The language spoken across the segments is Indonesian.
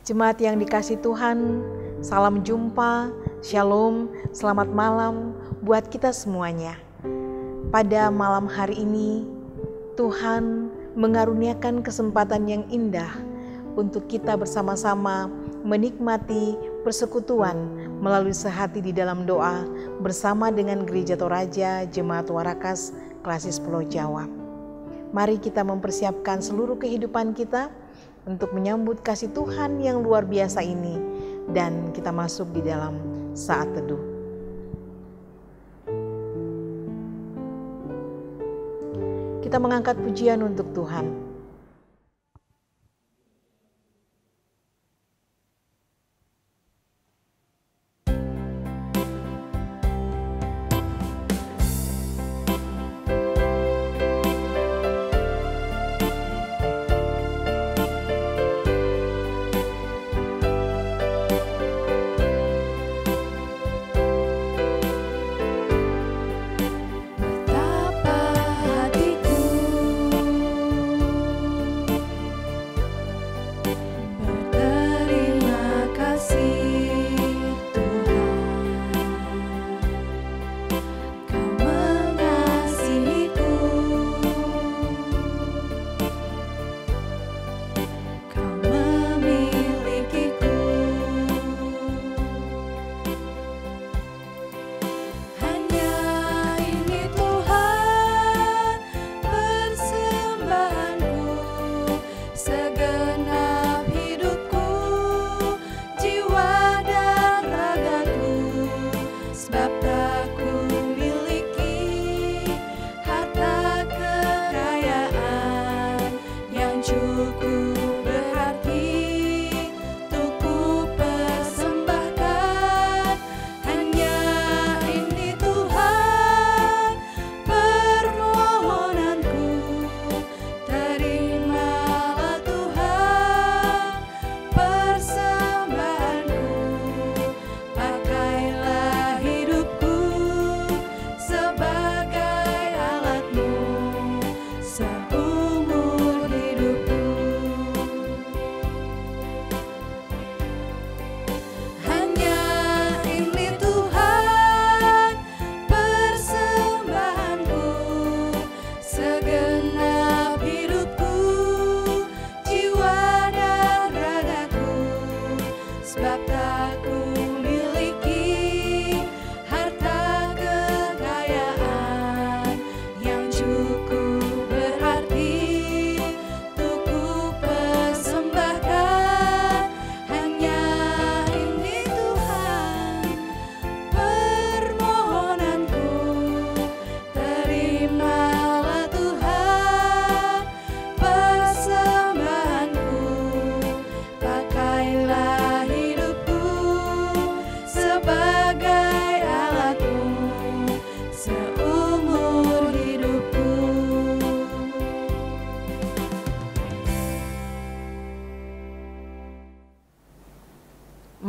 Jemaat yang dikasih Tuhan, salam jumpa, shalom, selamat malam buat kita semuanya. Pada malam hari ini, Tuhan mengaruniakan kesempatan yang indah untuk kita bersama-sama menikmati persekutuan melalui sehati di dalam doa bersama dengan Gereja Toraja Jemaat Warakas Klasis Pulau Jawa. Mari kita mempersiapkan seluruh kehidupan kita untuk menyambut kasih Tuhan yang luar biasa ini dan kita masuk di dalam saat teduh. Kita mengangkat pujian untuk Tuhan.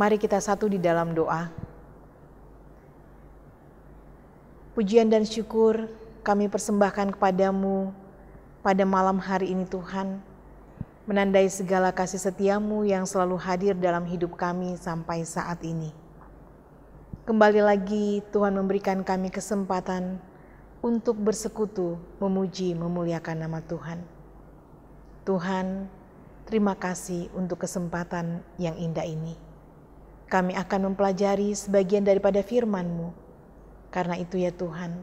Mari kita satu di dalam doa. Pujian dan syukur kami persembahkan kepadamu pada malam hari ini Tuhan, menandai segala kasih setiamu yang selalu hadir dalam hidup kami sampai saat ini. Kembali lagi Tuhan memberikan kami kesempatan untuk bersekutu, memuji, memuliakan nama Tuhan. Tuhan, terima kasih untuk kesempatan yang indah ini. Kami akan mempelajari sebagian daripada firman-Mu. Karena itu ya Tuhan,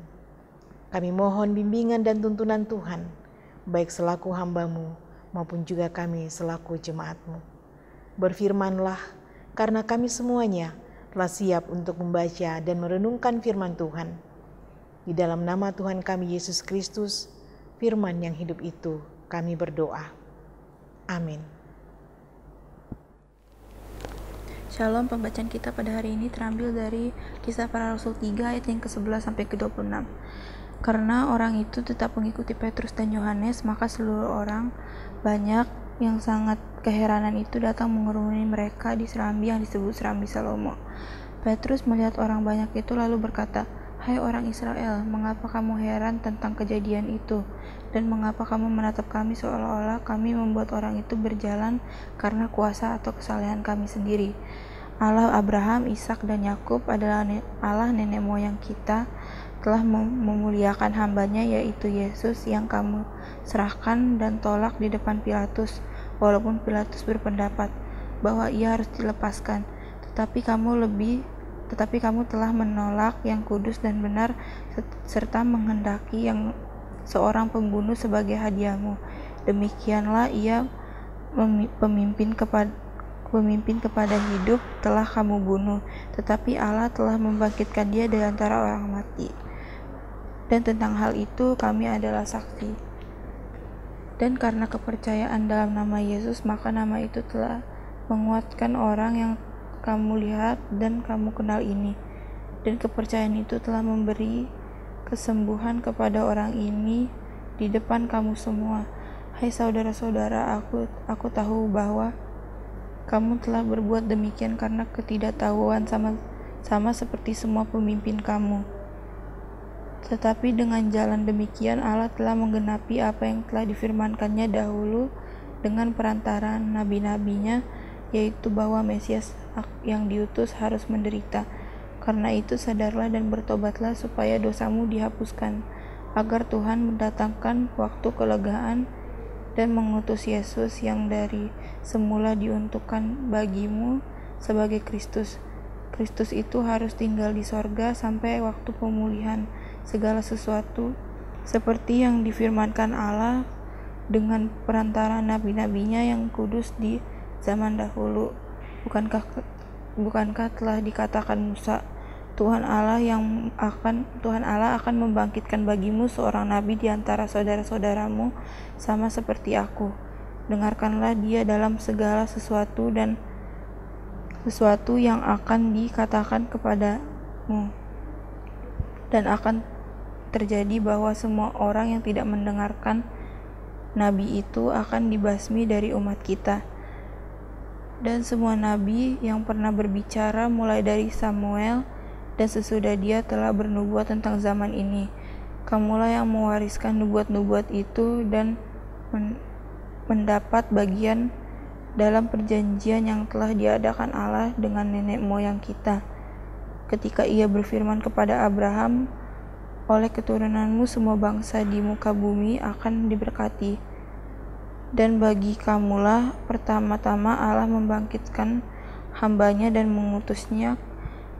kami mohon bimbingan dan tuntunan Tuhan, baik selaku hamba-Mu maupun juga kami selaku jemaat-Mu. Berfirmanlah, karena kami semuanya telah siap untuk membaca dan merenungkan firman Tuhan. Di dalam nama Tuhan kami Yesus Kristus, firman yang hidup itu, kami berdoa. Amin. Shalom, pembacaan kita pada hari ini terambil dari Kisah Para Rasul 3 ayat yang ke-11 sampai ke-26. Karena orang itu tetap mengikuti Petrus dan Yohanes, maka seluruh orang banyak yang sangat keheranan itu datang mengerumuni mereka di serambi yang disebut serambi Salomo. Petrus melihat orang banyak itu lalu berkata, Hai orang Israel, mengapa kamu heran tentang kejadian itu? Dan mengapa kamu menatap kami seolah-olah kami membuat orang itu berjalan karena kuasa atau kesalehan kami sendiri? Allah Abraham, Ishak, dan Yakub adalah Allah nenek moyang kita, telah memuliakan hambanya yaitu Yesus yang kamu serahkan dan tolak di depan Pilatus, walaupun Pilatus berpendapat bahwa ia harus dilepaskan, tetapi kamu telah menolak yang kudus dan benar serta menghendaki yang seorang pembunuh sebagai hadiahmu. Demikianlah ia pemimpin kepada hidup telah kamu bunuh, tetapi Allah telah membangkitkan dia dari antara orang mati. Dan tentang hal itu kami adalah saksi. Dan karena kepercayaan dalam nama Yesus, maka nama itu telah menguatkan orang yang kamu lihat dan kamu kenal ini, dan kepercayaan itu telah memberi kesembuhan kepada orang ini di depan kamu semua. Hai saudara-saudara, aku tahu bahwa kamu telah berbuat demikian karena ketidaktahuan sama seperti semua pemimpin kamu. Tetapi dengan jalan demikian Allah telah menggenapi apa yang telah difirmankannya dahulu dengan perantaraan nabi-nabinya, yaitu bahwa Mesias yang diutus harus menderita. Karena itu sadarlah dan bertobatlah supaya dosamu dihapuskan, agar Tuhan mendatangkan waktu kelegaan dan mengutus Yesus yang dari semula diuntukkan bagimu sebagai Kristus. Kristus itu harus tinggal di sorga sampai waktu pemulihan segala sesuatu, seperti yang difirmankan Allah dengan perantara nabi-nabinya yang kudus di zaman dahulu. Bukankah telah dikatakan Musa, Tuhan Allah akan membangkitkan bagimu seorang nabi di antara saudara-saudaramu sama seperti aku. Dengarkanlah dia dalam segala sesuatu dan sesuatu yang akan dikatakan kepadamu. Dan akan terjadi bahwa semua orang yang tidak mendengarkan nabi itu akan dibasmi dari umat kita. Dan semua nabi yang pernah berbicara mulai dari Samuel dan sesudah dia telah bernubuat tentang zaman ini. Kamulah yang mewariskan nubuat-nubuat itu dan mendapat bagian dalam perjanjian yang telah diadakan Allah dengan nenek moyang kita, ketika ia berfirman kepada Abraham, oleh keturunanmu semua bangsa di muka bumi akan diberkati. Dan bagi kamulah pertama-tama Allah membangkitkan hambanya dan mengutusnya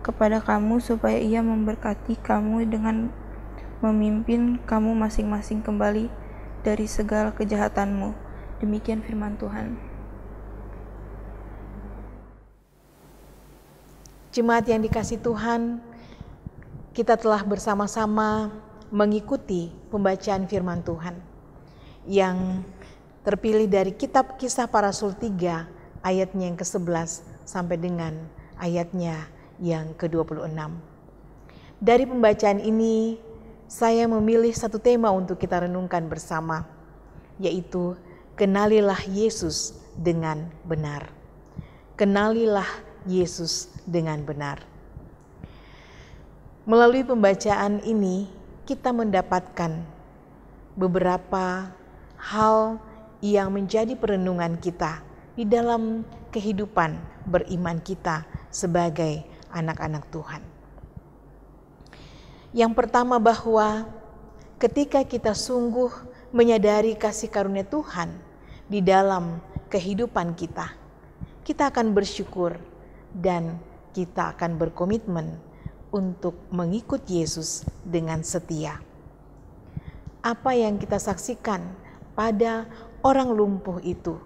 kepada kamu supaya ia memberkati kamu dengan memimpin kamu masing-masing kembali dari segala kejahatanmu. Demikian firman Tuhan. Jemaat yang dikasihi Tuhan, kita telah bersama-sama mengikuti pembacaan firman Tuhan yang terpilih dari kitab Kisah Para Rasul 3 ayatnya yang ke-11 sampai dengan ayatnya yang ke-26. Dari pembacaan ini saya memilih satu tema untuk kita renungkan bersama, yaitu kenalilah Yesus dengan benar. Kenalilah Yesus dengan benar. Melalui pembacaan ini kita mendapatkan beberapa hal yang menjadi perenungan kita di dalam kehidupan beriman kita sebagai anak-anak Tuhan. Yang pertama, bahwa ketika kita sungguh menyadari kasih karunia Tuhan di dalam kehidupan kita, kita akan bersyukur dan kita akan berkomitmen untuk mengikut Yesus dengan setia. Apa yang kita saksikan pada orang lumpuh itu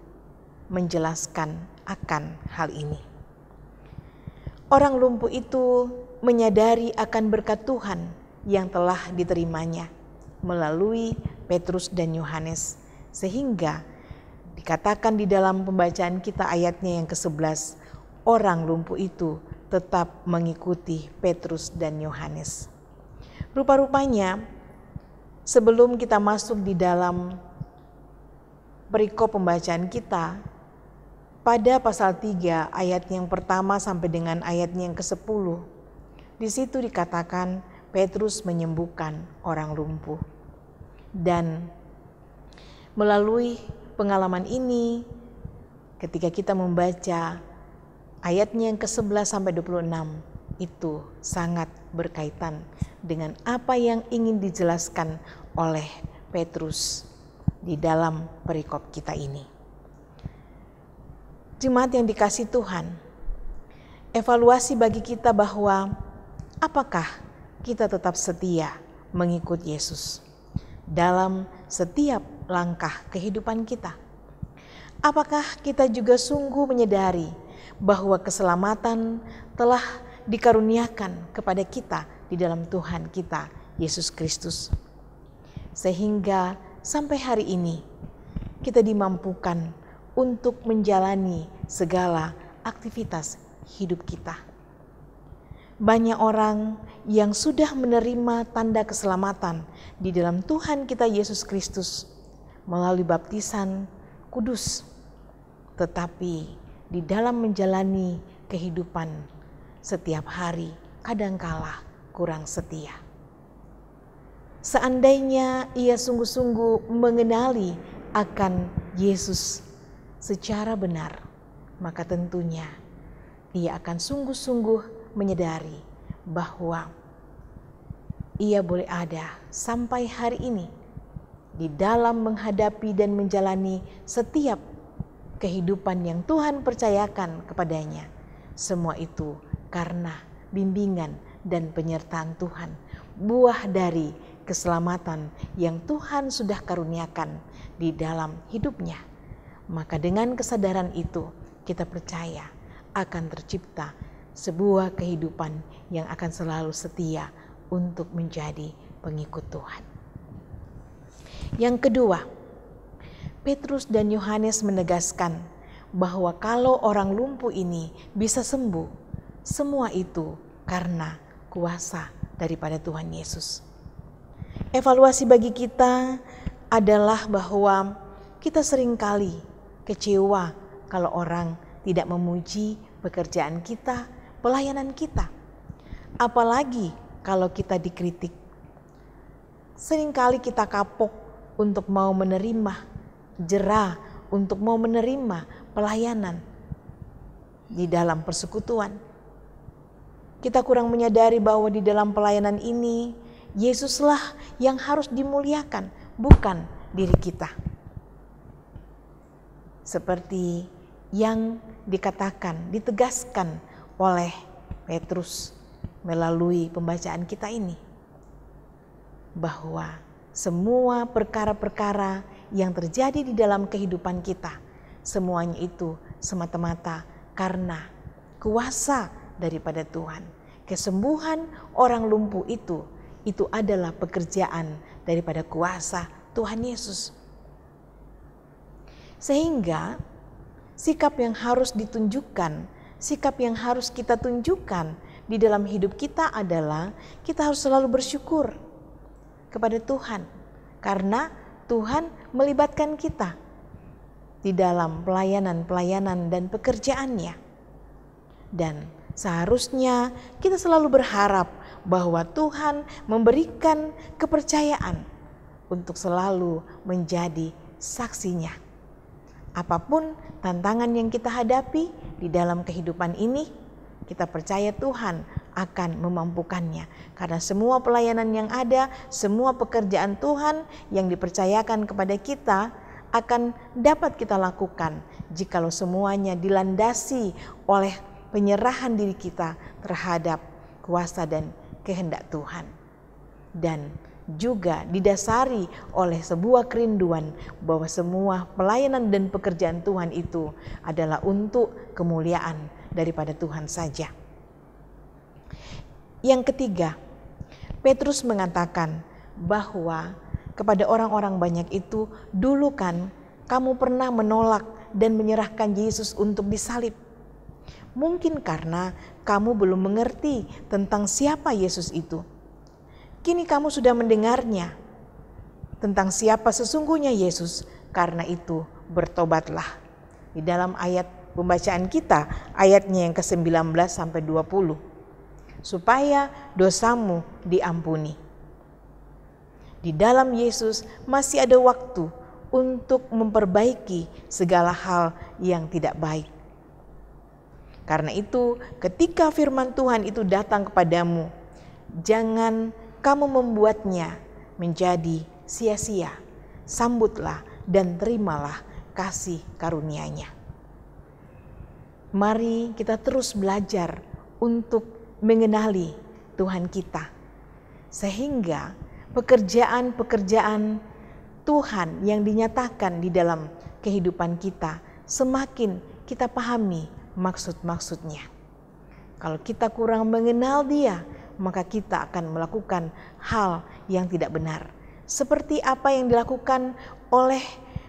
menjelaskan akan hal ini. Orang lumpuh itu menyadari akan berkat Tuhan yang telah diterimanya melalui Petrus dan Yohanes, sehingga dikatakan di dalam pembacaan kita ayatnya yang ke-11, orang lumpuh itu tetap mengikuti Petrus dan Yohanes. Rupa-rupanya sebelum kita masuk di dalam perikop pembacaan kita, pada pasal 3 ayat yang pertama sampai dengan ayat yang ke-10, di situ dikatakan Petrus menyembuhkan orang lumpuh. Dan melalui pengalaman ini, ketika kita membaca ayatnya yang ke-11 sampai 26, itu sangat berkaitan dengan apa yang ingin dijelaskan oleh Petrus di dalam perikop kita ini. Jemaat yang dikasihi Tuhan, evaluasi bagi kita bahwa apakah kita tetap setia mengikut Yesus dalam setiap langkah kehidupan kita? Apakah kita juga sungguh menyadari bahwa keselamatan telah dikaruniakan kepada kita di dalam Tuhan kita Yesus Kristus, sehingga sampai hari ini kita dimampukan untuk menjalani segala aktivitas hidup kita. Banyak orang yang sudah menerima tanda keselamatan di dalam Tuhan kita Yesus Kristus melalui baptisan kudus, tetapi di dalam menjalani kehidupan setiap hari kadangkala kurang setia. Seandainya ia sungguh-sungguh mengenali akan Yesus secara benar, maka tentunya ia akan sungguh-sungguh menyadari bahwa ia boleh ada sampai hari ini di dalam menghadapi dan menjalani setiap kehidupan yang Tuhan percayakan kepadanya. Semua itu karena bimbingan dan penyertaan Tuhan, buah dari keselamatan yang Tuhan sudah karuniakan di dalam hidupnya. Maka dengan kesadaran itu kita percaya akan tercipta sebuah kehidupan yang akan selalu setia untuk menjadi pengikut Tuhan. Yang kedua, Petrus dan Yohanes menegaskan bahwa kalau orang lumpuh ini bisa sembuh, semua itu karena kuasa daripada Tuhan Yesus. Evaluasi bagi kita adalah bahwa kita seringkali kecewa kalau orang tidak memuji pekerjaan kita, pelayanan kita. Apalagi kalau kita dikritik. Seringkali kita kapok untuk mau menerima, jera untuk mau menerima pelayanan di dalam persekutuan. Kita kurang menyadari bahwa di dalam pelayanan ini Yesuslah yang harus dimuliakan, bukan diri kita. Seperti yang dikatakan, ditegaskan oleh Petrus melalui pembacaan kita ini, bahwa semua perkara-perkara yang terjadi di dalam kehidupan kita, semuanya itu semata-mata karena kuasa daripada Tuhan. Kesembuhan orang lumpuh itu adalah pekerjaan daripada kuasa Tuhan Yesus. Sehingga sikap yang harus ditunjukkan, sikap yang harus kita tunjukkan di dalam hidup kita adalah kita harus selalu bersyukur kepada Tuhan, karena Tuhan melibatkan kita di dalam pelayanan-pelayanan dan pekerjaannya. Dan seharusnya kita selalu berharap bahwa Tuhan memberikan kepercayaan untuk selalu menjadi saksinya. Apapun tantangan yang kita hadapi di dalam kehidupan ini, kita percaya Tuhan akan memampukannya. Karena semua pelayanan yang ada, semua pekerjaan Tuhan yang dipercayakan kepada kita akan dapat kita lakukan jikalau semuanya dilandasi oleh penyerahan diri kita terhadap kuasa dan kehendak Tuhan. Dan juga didasari oleh sebuah kerinduan bahwa semua pelayanan dan pekerjaan Tuhan itu adalah untuk kemuliaan daripada Tuhan saja. Yang ketiga, Petrus mengatakan bahwa kepada orang-orang banyak itu, dulu kan kamu pernah menolak dan menyerahkan Yesus untuk disalib. Mungkin karena kamu belum mengerti tentang siapa Yesus itu. Kini kamu sudah mendengarnya tentang siapa sesungguhnya Yesus, karena itu bertobatlah. Di dalam ayat pembacaan kita, ayatnya yang ke-19 sampai 20. supaya dosamu diampuni. Di dalam Yesus masih ada waktu untuk memperbaiki segala hal yang tidak baik. Karena itu, ketika firman Tuhan itu datang kepadamu, jangan kamu membuatnya menjadi sia-sia. Sambutlah dan terimalah kasih karunia-Nya. Mari kita terus belajar untuk mengenali Tuhan kita, sehingga pekerjaan-pekerjaan Tuhan yang dinyatakan di dalam kehidupan kita semakin kita pahami maksud-maksudnya. Kalau kita kurang mengenal Dia, maka kita akan melakukan hal yang tidak benar, seperti apa yang dilakukan oleh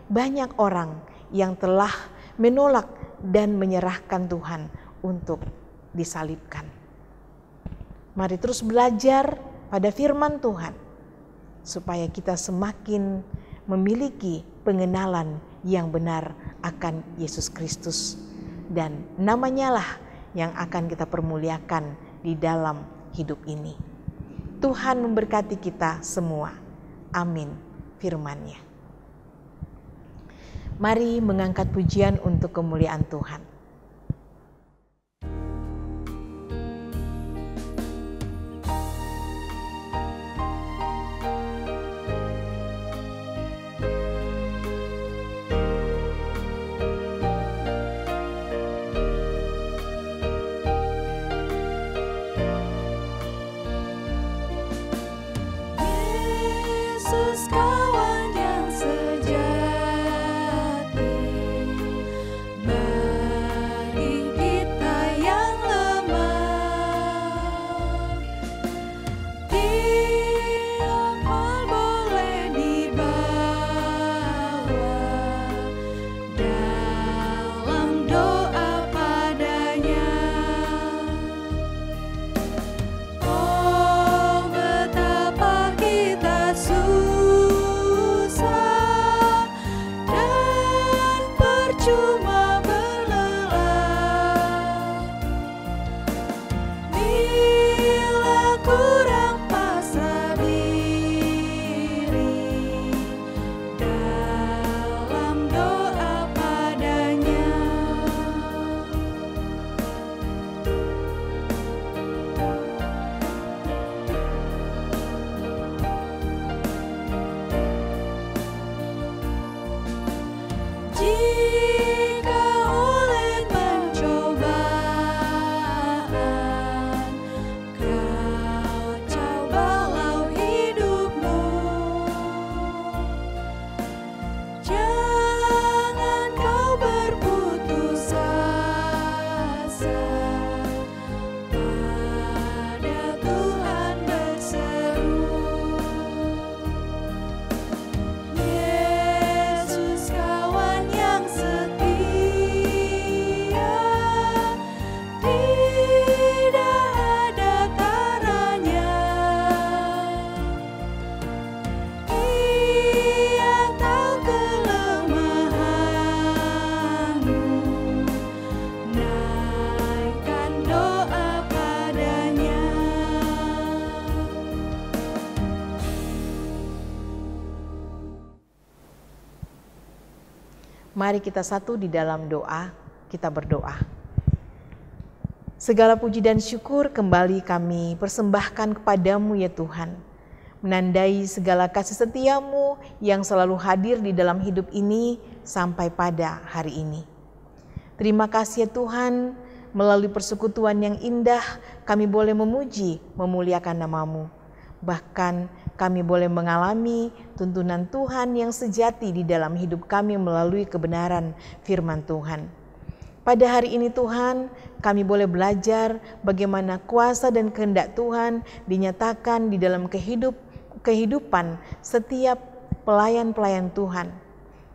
banyak orang yang telah menolak dan menyerahkan Tuhan untuk disalibkan. Mari terus belajar pada firman Tuhan, supaya kita semakin memiliki pengenalan yang benar akan Yesus Kristus, dan namanya lah yang akan kita permuliakan di dalam hidup ini. Tuhan memberkati kita semua. Amin. Firman-Nya. Mari mengangkat pujian untuk kemuliaan Tuhan. Kawan yang sejati, Mari kita satu di dalam doa, kita berdoa. Segala puji dan syukur kembali kami persembahkan kepadamu ya Tuhan, menandai segala kasih setiamu yang selalu hadir di dalam hidup ini sampai pada hari ini. Terima kasih ya Tuhan, melalui persekutuan yang indah kami boleh memuji, memuliakan namamu. Bahkan kami boleh mengalami tuntunan Tuhan yang sejati di dalam hidup kami melalui kebenaran firman Tuhan. Pada hari ini Tuhan, kami boleh belajar bagaimana kuasa dan kehendak Tuhan dinyatakan di dalam kehidupan setiap pelayan-pelayan Tuhan,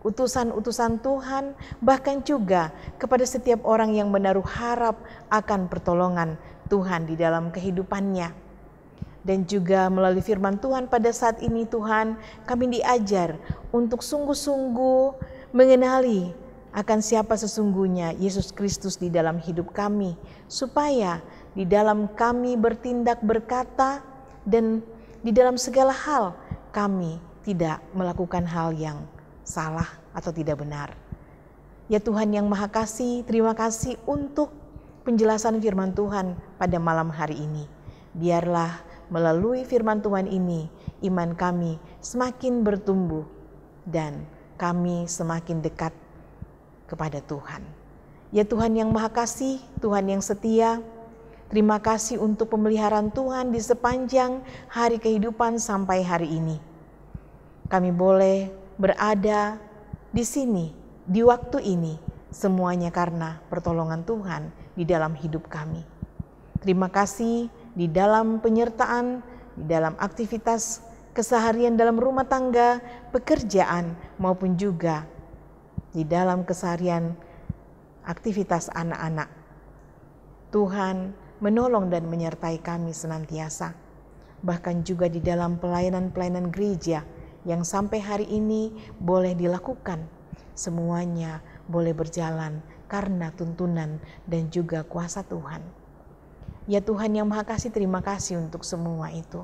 utusan-utusan Tuhan, bahkan juga kepada setiap orang yang menaruh harap akan pertolongan Tuhan di dalam kehidupannya. Dan juga melalui firman Tuhan pada saat ini Tuhan, kami diajar untuk sungguh-sungguh mengenali akan siapa sesungguhnya Yesus Kristus di dalam hidup kami, supaya di dalam kami bertindak, berkata, dan di dalam segala hal kami tidak melakukan hal yang salah atau tidak benar. Ya Tuhan yang Maha Kasih, terima kasih untuk penjelasan firman Tuhan pada malam hari ini. Biarlah melalui firman Tuhan ini, iman kami semakin bertumbuh dan kami semakin dekat kepada Tuhan. Ya Tuhan yang Maha Kasih, Tuhan yang setia, terima kasih untuk pemeliharaan Tuhan di sepanjang hari kehidupan sampai hari ini. Kami boleh berada di sini, di waktu ini, semuanya karena pertolongan Tuhan di dalam hidup kami. Terima kasih di dalam penyertaan, di dalam aktivitas keseharian dalam rumah tangga, pekerjaan, maupun juga di dalam keseharian aktivitas anak-anak. Tuhan menolong dan menyertai kami senantiasa. Bahkan juga di dalam pelayanan-pelayanan gereja yang sampai hari ini boleh dilakukan. Semuanya boleh berjalan karena tuntunan dan juga kuasa Tuhan. Ya Tuhan yang Maha Kasih, terima kasih untuk semua itu.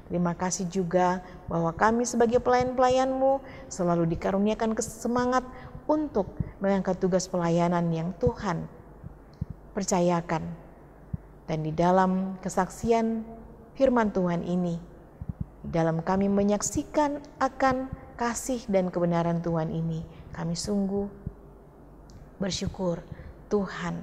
Terima kasih juga bahwa kami sebagai pelayan-pelayan-Mu selalu dikaruniakan semangat untuk mengangkat tugas pelayanan yang Tuhan percayakan. Dan di dalam kesaksian firman Tuhan ini, di dalam kami menyaksikan akan kasih dan kebenaran Tuhan ini, kami sungguh bersyukur Tuhan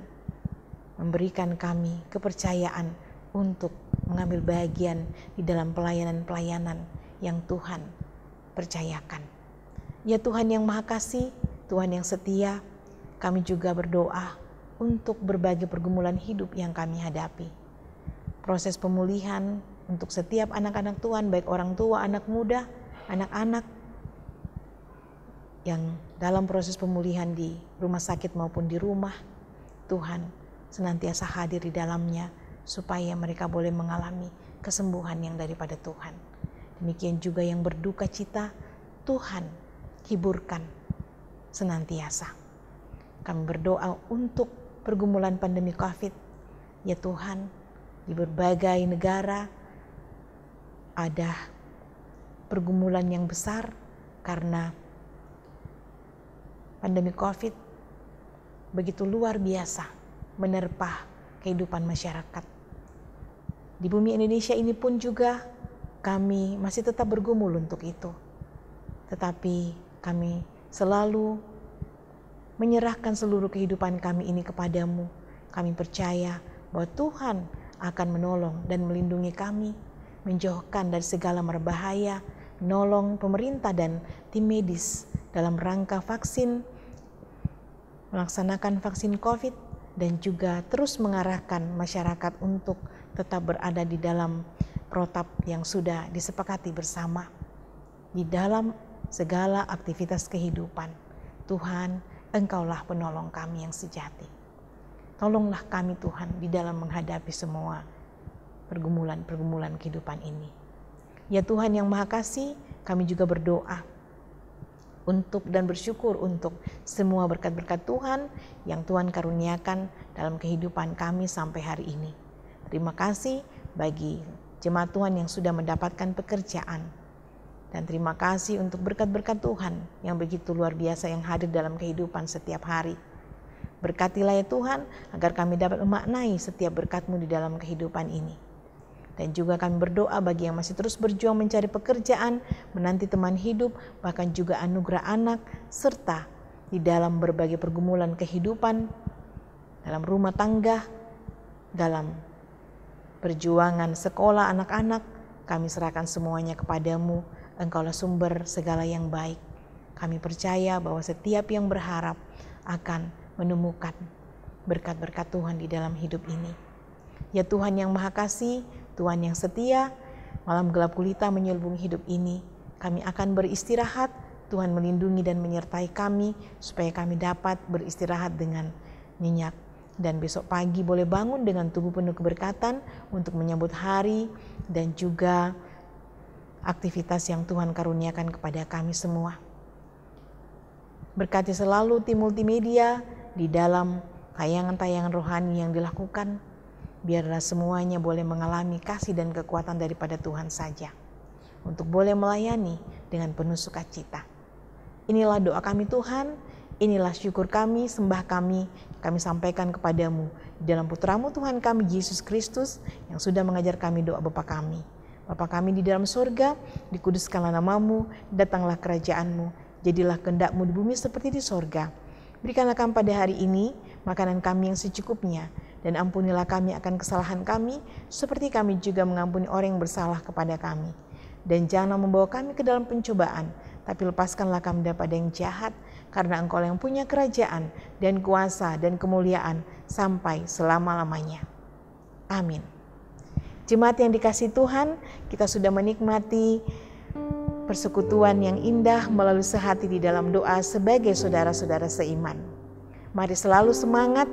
memberikan kami kepercayaan untuk mengambil bagian di dalam pelayanan-pelayanan yang Tuhan percayakan. Ya Tuhan yang Maha Kasih, Tuhan yang setia, kami juga berdoa untuk berbagai pergumulan hidup yang kami hadapi. Proses pemulihan untuk setiap anak-anak Tuhan, baik orang tua, anak muda, anak-anak, yang dalam proses pemulihan di rumah sakit maupun di rumah, Tuhan senantiasa hadir di dalamnya supaya mereka boleh mengalami kesembuhan yang daripada Tuhan. Demikian juga yang berduka cita, Tuhan hiburkan senantiasa. Kami berdoa untuk pergumulan pandemi COVID. Ya Tuhan, di berbagai negara ada pergumulan yang besar karena pandemi COVID begitu luar biasa menerpa kehidupan masyarakat. Di bumi Indonesia ini pun juga kami masih tetap bergumul untuk itu. Tetapi kami selalu menyerahkan seluruh kehidupan kami ini kepadamu. Kami percaya bahwa Tuhan akan menolong dan melindungi kami, menjauhkan dari segala berbahaya, menolong pemerintah dan tim medis dalam rangka vaksin, melaksanakan vaksin COVID, dan juga terus mengarahkan masyarakat untuk tetap berada di dalam protap yang sudah disepakati bersama. Di dalam segala aktivitas kehidupan, Tuhan, Engkaulah penolong kami yang sejati. Tolonglah kami Tuhan di dalam menghadapi semua pergumulan-pergumulan kehidupan ini. Ya Tuhan yang Maha Kasih, kami juga berdoa untuk dan bersyukur untuk semua berkat-berkat Tuhan yang Tuhan karuniakan dalam kehidupan kami sampai hari ini. Terima kasih bagi jemaat Tuhan yang sudah mendapatkan pekerjaan. Dan terima kasih untuk berkat-berkat Tuhan yang begitu luar biasa yang hadir dalam kehidupan setiap hari. Berkatilah ya Tuhan agar kami dapat memaknai setiap berkat-Mu di dalam kehidupan ini. Dan juga kami berdoa bagi yang masih terus berjuang mencari pekerjaan, menanti teman hidup, bahkan juga anugerah anak, serta di dalam berbagai pergumulan kehidupan, dalam rumah tangga, dalam perjuangan sekolah anak-anak, kami serahkan semuanya kepadamu. Engkaulah sumber segala yang baik. Kami percaya bahwa setiap yang berharap akan menemukan berkat-berkat Tuhan di dalam hidup ini. Ya Tuhan yang Maha Kasih, Tuhan yang setia, malam gelap gulita menyelubungi hidup ini. Kami akan beristirahat, Tuhan melindungi dan menyertai kami, supaya kami dapat beristirahat dengan nyenyak. Dan besok pagi boleh bangun dengan tubuh penuh keberkatan untuk menyambut hari dan juga aktivitas yang Tuhan karuniakan kepada kami semua. Berkati selalu tim multimedia di dalam tayangan-tayangan rohani yang dilakukan. Biarlah semuanya boleh mengalami kasih dan kekuatan daripada Tuhan saja, untuk boleh melayani dengan penuh sukacita. Inilah doa kami Tuhan, inilah syukur kami, sembah kami sampaikan kepadamu di dalam Putramu Tuhan kami Yesus Kristus yang sudah mengajar kami doa Bapa kami. Bapa kami di dalam surga, dikuduskanlah namamu, datanglah kerajaanmu, jadilah kehendak-mu di bumi seperti di sorga. Berikanlah kami pada hari ini makanan kami yang secukupnya, dan ampunilah kami akan kesalahan kami, seperti kami juga mengampuni orang yang bersalah kepada kami. Dan janganlah membawa kami ke dalam pencobaan, tapi lepaskanlah kami daripada yang jahat, karena Engkau yang punya kerajaan dan kuasa dan kemuliaan sampai selama-lamanya. Amin. Jemaat yang dikasihi Tuhan, kita sudah menikmati persekutuan yang indah melalui sehati di dalam doa sebagai saudara-saudara seiman. Mari selalu semangat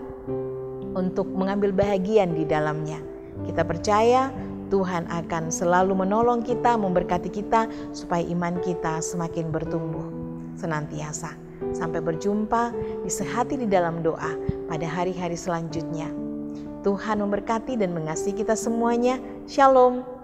untuk mengambil bahagian di dalamnya. Kita percaya Tuhan akan selalu menolong kita, memberkati kita supaya iman kita semakin bertumbuh senantiasa. Sampai berjumpa di sehati di dalam doa pada hari-hari selanjutnya. Tuhan memberkati dan mengasihi kita semuanya. Shalom.